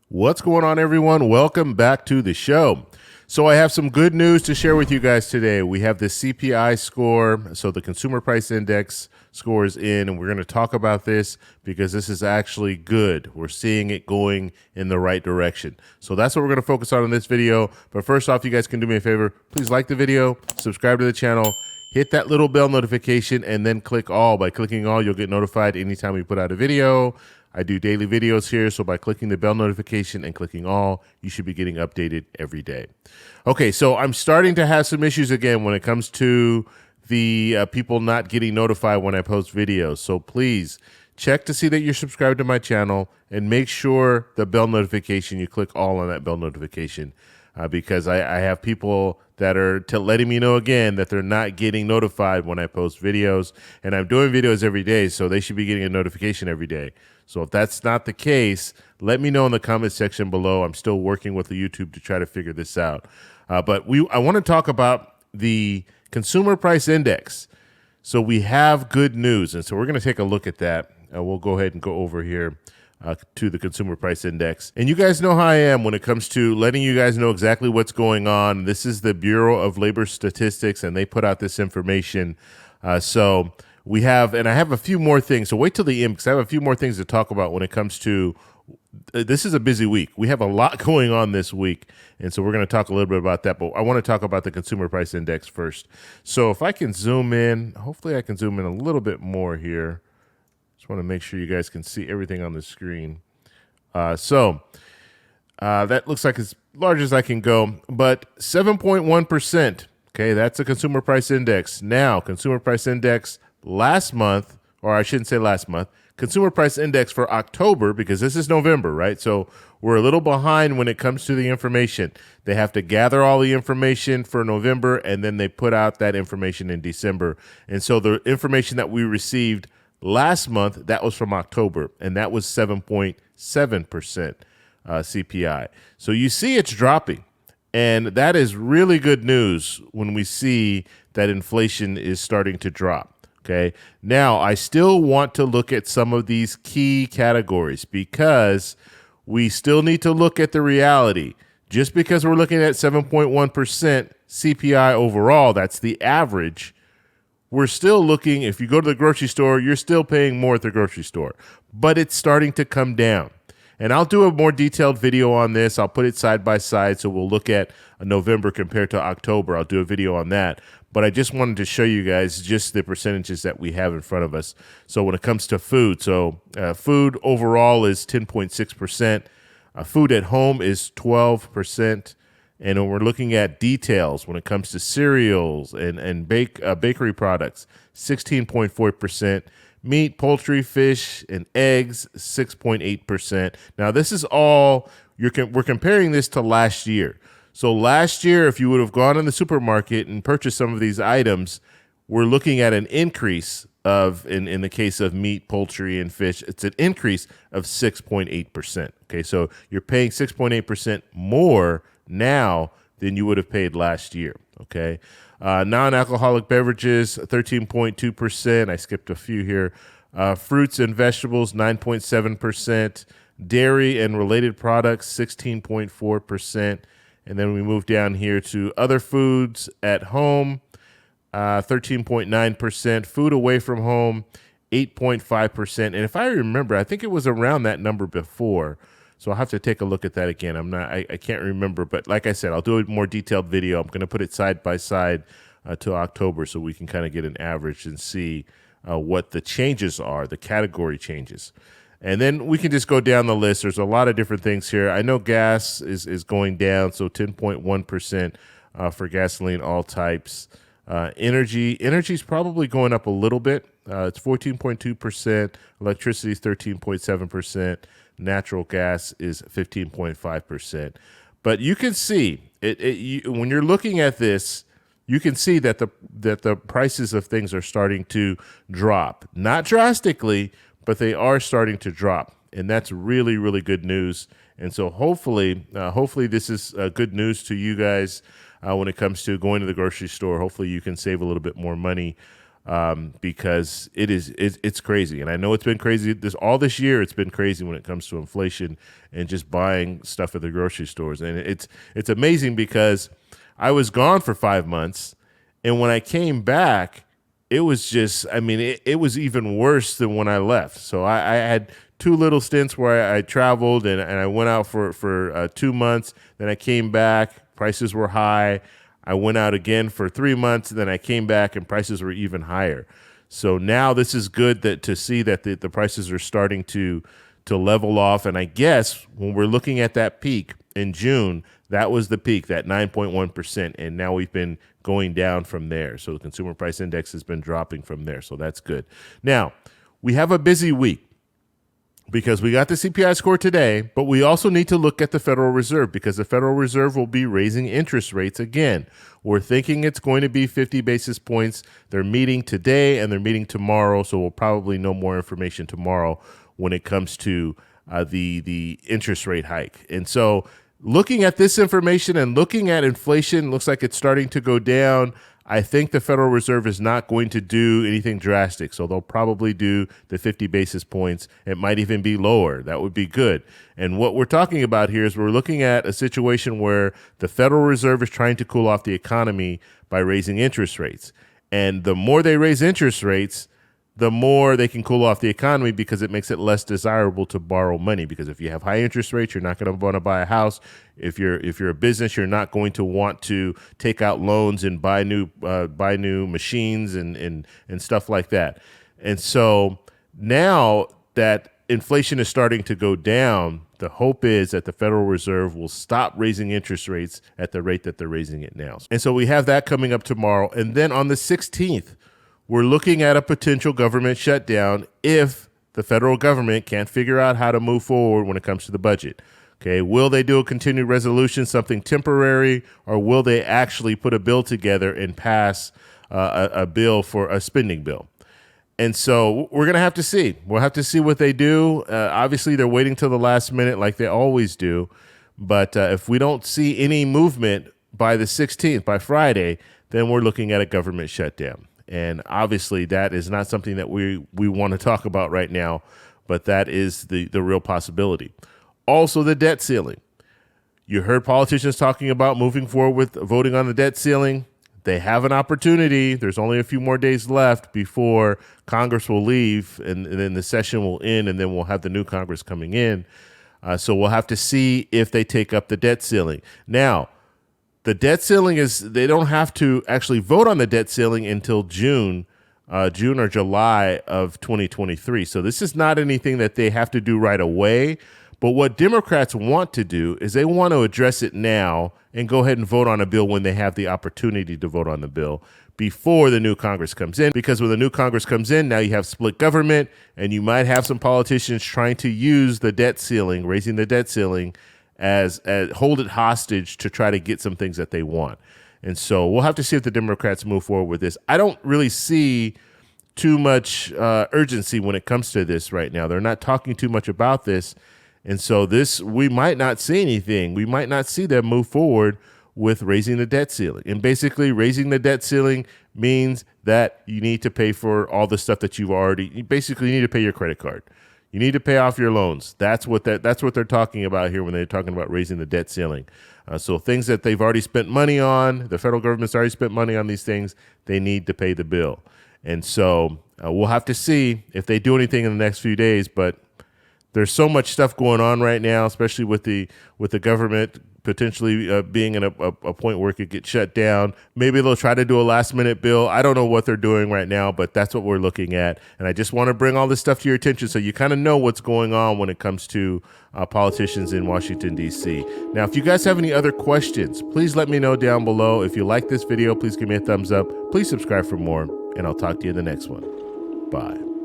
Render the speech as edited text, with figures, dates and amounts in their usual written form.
What's going on, everyone? Welcome back to the show. So I have some good news to share with you guys today. We have the CPI score, so the Consumer Price Index score is in, and we're going to talk about this because this is actually good. We're seeing it going in the right direction. So that's what we're going to focus on in this video. But first off, you guys can do me a favor. Please like the video, subscribe to the channel, hit that little bell notification, and then click all. By clicking all, you'll get notified anytime we put out a video. I do daily videos here, so by clicking the bell notification and clicking all, you should be getting updated every day. Okay, so I'm starting to have some issues again when it comes to the people not getting notified when I post videos. So please check to see that you're subscribed to my channel and make sure the bell notification, you click all on that bell notification because I have people that are letting me know again that they're not getting notified when I post videos. And I'm doing videos every day, so they should be getting a notification every day. So if that's not the case, let me know in the comment section below. I'm still working with the YouTube to try to figure this out. But I want to talk about the Consumer Price Index. So we have good news, and so we're going to take a look at that. We'll go ahead and go over here to the Consumer Price Index. And you guys know how I am when it comes to letting you guys know exactly what's going on. This is the Bureau of Labor Statistics, and they put out this information. So we have, and I have a few more things. So wait till the end because I have a few more things to talk about when it comes to, this is a busy week. We have a lot going on this week. And so we're going to talk a little bit about that. But I want to talk about the Consumer Price Index first. So if I can zoom in, hopefully I can zoom in a little bit more here. Just want to make sure you guys can see everything on the screen. So that looks like as large as I can go. But 7.1%, okay, that's the Consumer Price Index. Now, Consumer Price Index last month, or I shouldn't say last month, Consumer Price Index for October, because this is November, right? So we're a little behind when it comes to the information. They have to gather all the information for November, and then they put out that information in December. And so the information that we received last month, that was from October, and that was 7.7% CPI. So you see it's dropping, and that is really good news when we see that inflation is starting to drop. Okay. Now, I still want to look at some of these key categories because we still need to look at the reality. Just because we're looking at 7.1% CPI overall, that's the average, we're still looking, if you go to the grocery store, you're still paying more at the grocery store, but it's starting to come down. And I'll do a more detailed video on this. I'll put it side by side. So we'll look at November compared to October. I'll do a video on that. But I just wanted to show you guys just the percentages that we have in front of us. So when it comes to food, food overall is 10.6%. Food at home is 12%. And when we're looking at details, when it comes to cereals and bakery products, 16.4%. Meat, poultry, fish, and eggs, 6.8%. Now, this is all, we're comparing this to last year. So last year, if you would have gone in the supermarket and purchased some of these items, we're looking at an increase of, in the case of meat, poultry, and fish, it's an increase of 6.8%. Okay, so you're paying 6.8% more now than you would have paid last year. Okay. Non-alcoholic beverages, 13.2%. I skipped a few here. Fruits and vegetables, 9.7%. Dairy and related products, 16.4%. And then we move down here to other foods at home, 13.9%. Food away from home, 8.5%. And if I remember, I think it was around that number before. So I'll have to take a look at that again. I can't remember, but like I said, I'll do a more detailed video. I'm going to put it side by side to October so we can kind of get an average and see what the changes are, the category changes. And then we can just go down the list. There's a lot of different things here. I know gas is going down, so 10.1% for gasoline, all types. Energy is probably going up a little bit. It's 14.2%. Electricity is 13.7%. Natural gas is 15.5%. But you can see when you're looking at this, you can see that the prices of things are starting to drop. Not drastically, but they are starting to drop. And that's really, really good news. And so hopefully this is good news to you guys when it comes to going to the grocery store. Hopefully you can save a little bit more money because it's crazy. And I know it's been crazy all this year. It's been crazy when it comes to inflation and just buying stuff at the grocery stores. And it's amazing because I was gone for 5 months, and when I came back, it was just, I mean, it was even worse than when I left. So I had 2 little stints where I traveled and I went out for 2 months. Then I came back, prices were high. I went out again for 3 months, and then I came back and prices were even higher. So now this is good to see that the prices are starting to level off. And I guess when we're looking at that peak in June, that was the peak, that 9.1%. And now we've been going down from there. So the consumer price index has been dropping from there. So that's good. Now, we have a busy week, because we got the CPI score today, but we also need to look at the Federal Reserve, because the Federal Reserve will be raising interest rates again. We're thinking it's going to be 50 basis points. They're meeting today and they're meeting tomorrow, so we'll probably know more information tomorrow when it comes to the interest rate hike. And so looking at this information and looking at inflation, looks like it's starting to go down. I think the Federal Reserve is not going to do anything drastic, so they'll probably do the 50 basis points. It might even be lower. That would be good. And what we're talking about here is we're looking at a situation where the Federal Reserve is trying to cool off the economy by raising interest rates. And the more they raise interest rates, the more they can cool off the economy, because it makes it less desirable to borrow money. Because if you have high interest rates, you're not going to want to buy a house. If you're a business, you're not going to want to take out loans and buy new machines and stuff like that. And so now that inflation is starting to go down, the hope is that the Federal Reserve will stop raising interest rates at the rate that they're raising it now. And so we have that coming up tomorrow. And then on the 16th, we're looking at a potential government shutdown if the federal government can't figure out how to move forward when it comes to the budget. Okay, will they do a continued resolution, something temporary, or will they actually put a bill together and pass a bill for a spending bill? And so we're going to have to see. We'll have to see what they do. Obviously, they're waiting till the last minute like they always do. But if we don't see any movement by the 16th, by Friday, then we're looking at a government shutdown. And obviously, that is not something that we want to talk about right now, but that is the real possibility. Also, the debt ceiling. You heard politicians talking about moving forward with voting on the debt ceiling. They have an opportunity. There's only a few more days left before Congress will leave, and then the session will end, and then we'll have the new Congress coming in. So we'll have to see if they take up the debt ceiling. Now, the debt ceiling they don't have to actually vote on the debt ceiling until June or July of 2023. So this is not anything that they have to do right away. But what Democrats want to do is they want to address it now and go ahead and vote on a bill when they have the opportunity to vote on the bill before the new Congress comes in. Because when the new Congress comes in, now you have split government, and you might have some politicians trying to use the debt ceiling, raising the debt ceiling, as hold it hostage to try to get some things that they want. And so we'll have to see if the Democrats move forward with this. I don't really see too much urgency when it comes to this right now. They're not talking too much about this. And so we might not see anything. We might not see them move forward with raising the debt ceiling. And basically, raising the debt ceiling means that you need to pay for all the stuff that you basically need to pay your credit card. You need to pay off your loans. That's what they're talking about here when they're talking about raising the debt ceiling. So things that they've already spent money on, the federal government's already spent money on these things, they need to pay the bill. And so we'll have to see if they do anything in the next few days. But there's so much stuff going on right now, especially with the government potentially being in a point where it could get shut down. Maybe they'll try to do a last-minute bill. I don't know what they're doing right now, but that's what we're looking at. And I just want to bring all this stuff to your attention so you kind of know what's going on when it comes to politicians in Washington, D.C. Now, if you guys have any other questions, please let me know down below. If you like this video, please give me a thumbs up. Please subscribe for more, and I'll talk to you in the next one. Bye.